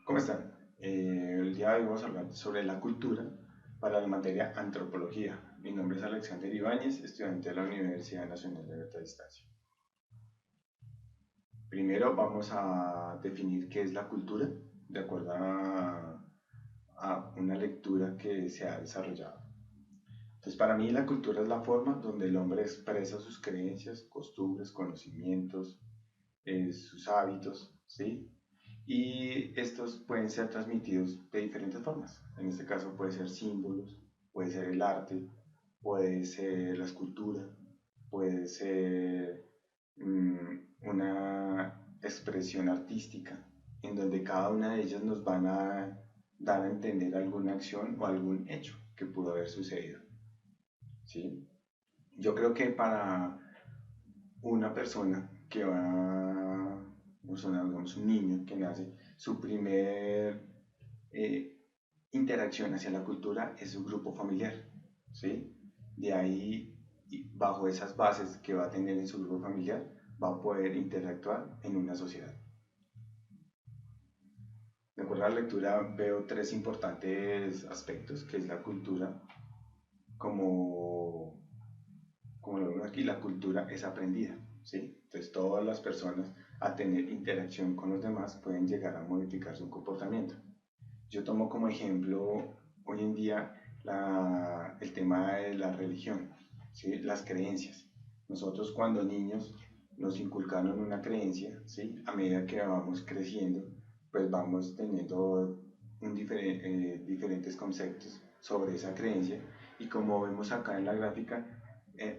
¿Cómo están? El día de hoy vamos a hablar sobre la cultura para la materia antropología. Mi nombre es Alexander Ibáñez, estudiante de la Universidad Nacional de Alta Distancia. Primero vamos a definir qué es la cultura, de acuerdo a una lectura que se ha desarrollado. Entonces, para mí la cultura es la forma donde el hombre expresa sus creencias, costumbres, conocimientos, sus hábitos, ¿sí? Y estos pueden ser transmitidos de diferentes formas. En este caso puede ser símbolos, puede ser el arte, puede ser la escultura, puede ser una expresión artística, en donde cada una de ellas nos van a dar a entender alguna acción o algún hecho que pudo haber sucedido. ¿Sí? Yo creo que para una persona que va, digamos, un niño que nace, su primer eh, interacción hacia la cultura es su grupo familiar, ¿sí? De ahí, bajo esas bases que va a tener en su grupo familiar, va a poder interactuar en una sociedad. De acuerdo a la lectura, veo tres importantes aspectos, que es la cultura, como como lo vemos aquí, la cultura es aprendida, ¿sí? Entonces todas las personas al tener interacción con los demás pueden llegar a modificar su comportamiento. Yo tomo como ejemplo hoy en día el tema de la religión, ¿sí? Las creencias. Nosotros cuando niños nos inculcaron una creencia, ¿sí? A medida que vamos creciendo, pues vamos teniendo diferentes conceptos sobre esa creencia y como vemos acá en la gráfica,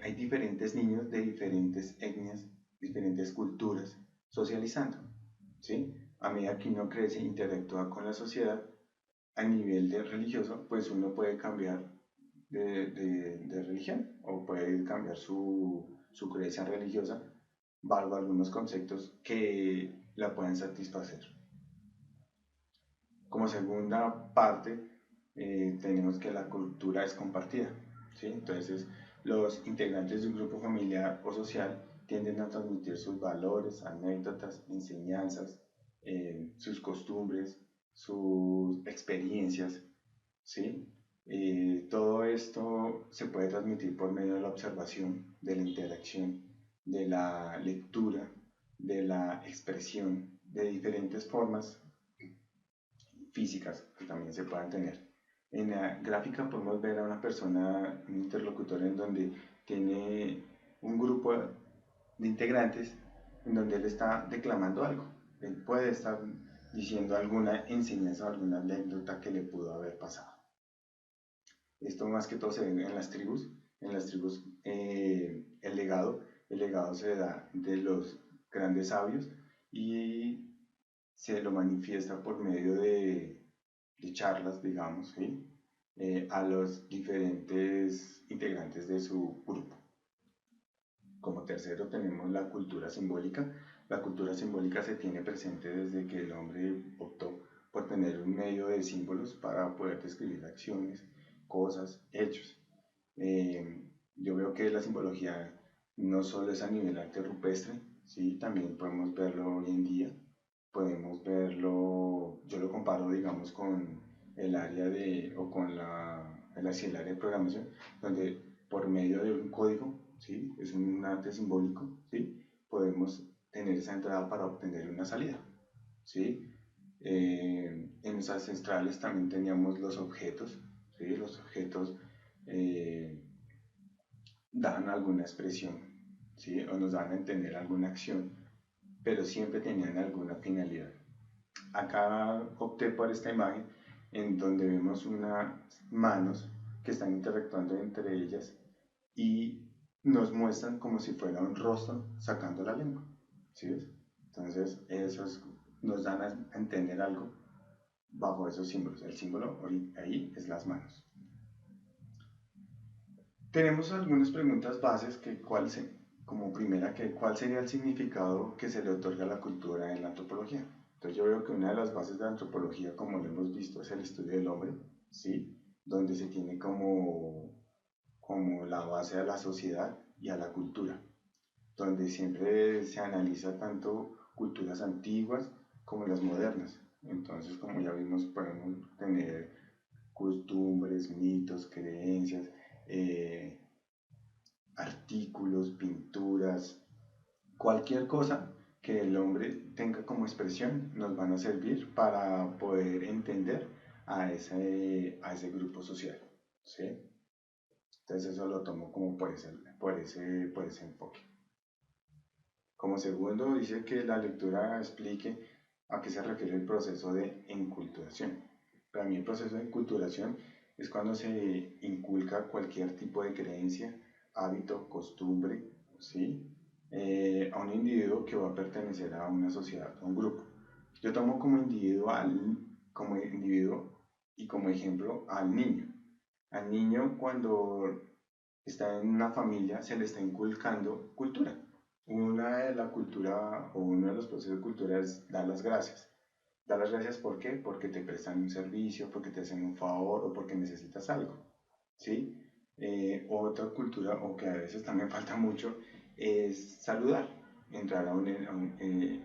hay diferentes niños de diferentes etnias, diferentes culturas socializando, ¿sí? A medida que uno crece e interactúa con la sociedad, a nivel de religioso, pues uno puede cambiar de religión o puede cambiar su creencia religiosa bajo algunos conceptos que la puedan satisfacer. Como segunda parte, tenemos que la cultura es compartida, ¿sí? Entonces, los integrantes de un grupo familiar o social tienden a transmitir sus valores, anécdotas, enseñanzas, sus costumbres, sus experiencias, ¿sí? Todo esto se puede transmitir por medio de la observación, de la interacción, de la lectura, de la expresión, de diferentes formas físicas que también se puedan tener. En la gráfica podemos ver a una persona, un interlocutor en donde tiene un grupo de integrantes en donde él está declamando algo. Él puede estar diciendo alguna enseñanza o alguna anécdota que le pudo haber pasado. Esto más que todo se ve en las tribus. En las tribus el legado se da de los grandes sabios y se lo manifiesta por medio de charlas, digamos, ¿sí? A los diferentes integrantes de su grupo. Como tercero tenemos la cultura simbólica. La cultura simbólica se tiene presente desde que el hombre optó por tener un medio de símbolos para poder describir acciones, cosas, hechos. Yo veo que la simbología no solo es a nivel arte rupestre, ¿sí? También podemos verlo hoy en día, podemos verlo, yo lo comparo digamos con el área de, o con el área de programación, donde por medio de un código, ¿sí? Es un arte simbólico, ¿sí? Podemos tener esa entrada para obtener una salida, ¿sí? En los ancestrales también teníamos los objetos, ¿sí? Los objetos eh, dan alguna expresión, ¿sí? O nos dan a entender alguna acción, pero siempre tenían alguna finalidad. Acá opté por esta imagen en donde vemos unas manos que están interactuando entre ellas y nos muestran como si fuera un rostro sacando la lengua, ¿sí ves? Entonces, nos dan a entender algo bajo esos símbolos. El símbolo ahí es las manos. Tenemos algunas preguntas bases que como primera, que cuál sería el significado que se le otorga a la cultura en la antropología. Entonces yo veo que una de las bases de la antropología, como lo hemos visto, es el estudio del hombre, ¿sí? Donde se tiene como la base a la sociedad y a la cultura, donde siempre se analiza tanto culturas antiguas como las modernas. Entonces, como ya vimos, podemos tener costumbres, mitos, creencias, eh, artículos, pinturas, cualquier cosa que el hombre tenga como expresión nos van a servir para poder entender a ese grupo social, ¿sí? Entonces eso lo tomo como por ese enfoque. Como segundo, dice que la lectura explique a qué se refiere el proceso de enculturación. Para mí el proceso de enculturación es cuando se inculca cualquier tipo de creencia, hábito, costumbre, ¿sí? A un individuo que va a pertenecer a una sociedad, a un grupo. Yo tomo como individuo y como ejemplo al niño. Al niño cuando está en una familia se le está inculcando cultura. Una de la cultura o uno de los procesos de cultura es dar las gracias. Dar las gracias ¿por qué? Porque te prestan un servicio, porque te hacen un favor o porque necesitas algo. ¿Sí? Otra cultura, o que a veces también falta mucho, es saludar. Entrar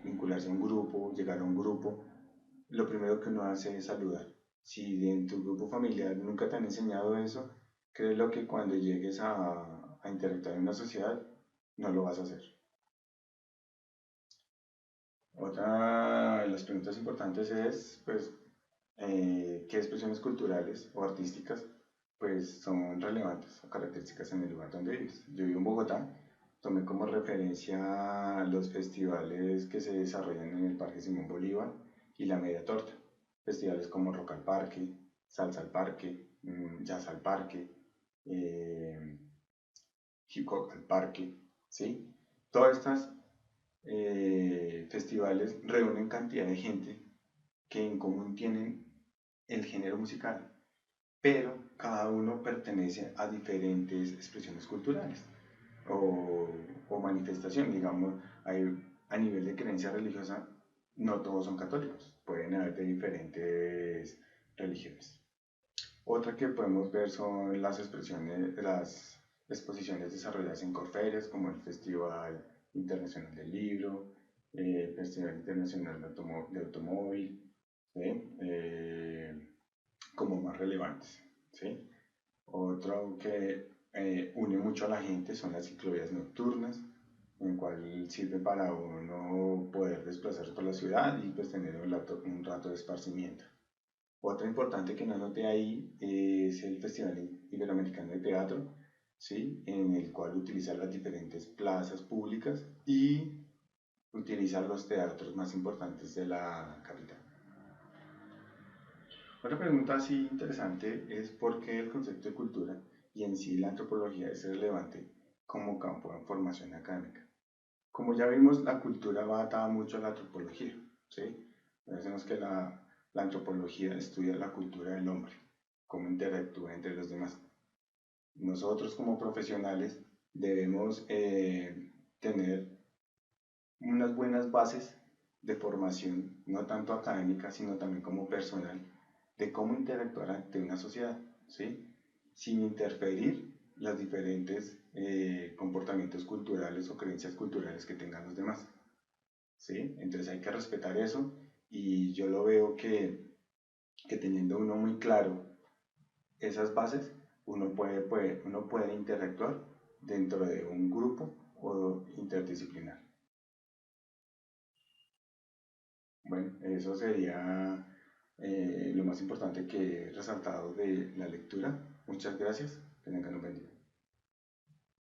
vincularse a un grupo, llegar a un grupo. Lo primero que uno hace es saludar. Si en tu grupo familiar nunca te han enseñado eso, créelo que cuando llegues a interactuar en una sociedad, no lo vas a hacer. Otra de las preguntas importantes es, pues, qué expresiones culturales o artísticas, pues, son relevantes o características en el lugar donde vives. Yo vivo en Bogotá, tomé como referencia los festivales que se desarrollan en el Parque Simón Bolívar y la Media Torta. Festivales como Rock al Parque, Salsa al Parque, Jazz al Parque, eh, Hip Hop al Parque, ¿sí? Todas estas festivales reúnen cantidad de gente que en común tienen el género musical, pero cada uno pertenece a diferentes expresiones culturales o manifestación, digamos, hay, a nivel de creencia religiosa, no todos son católicos, pueden haber de diferentes religiones. Otra que podemos ver son las exposiciones desarrolladas en Corferias, como el Festival Internacional del Libro, el Festival Internacional de Automóvil, ¿sí? Como más relevantes. ¿Sí? Otro que une mucho a la gente son las ciclovías nocturnas, en el cual sirve para uno poder desplazarse por la ciudad y pues tener un rato de esparcimiento. Otra importante que no anoté ahí es el Festival Iberoamericano de Teatro, ¿sí? En el cual utiliza las diferentes plazas públicas y utiliza los teatros más importantes de la capital. Otra pregunta así interesante es por qué el concepto de cultura y en sí la antropología es relevante como campo de formación académica. Como ya vimos, la cultura va atada mucho a la antropología, ¿sí? Decimos que la antropología estudia la cultura del hombre, cómo interactúa entre los demás. Nosotros como profesionales debemos tener unas buenas bases de formación, no tanto académica, sino también como personal, de cómo interactuar ante una sociedad, ¿sí? Sin interferir los diferentes comportamientos culturales o creencias culturales que tengan los demás, ¿sí? Entonces hay que respetar eso y yo lo veo que teniendo uno muy claro esas bases, uno puede interactuar dentro de un grupo o interdisciplinar. Bueno, eso sería lo más importante que he resaltado de la lectura. Muchas gracias. Que tengan un buen día.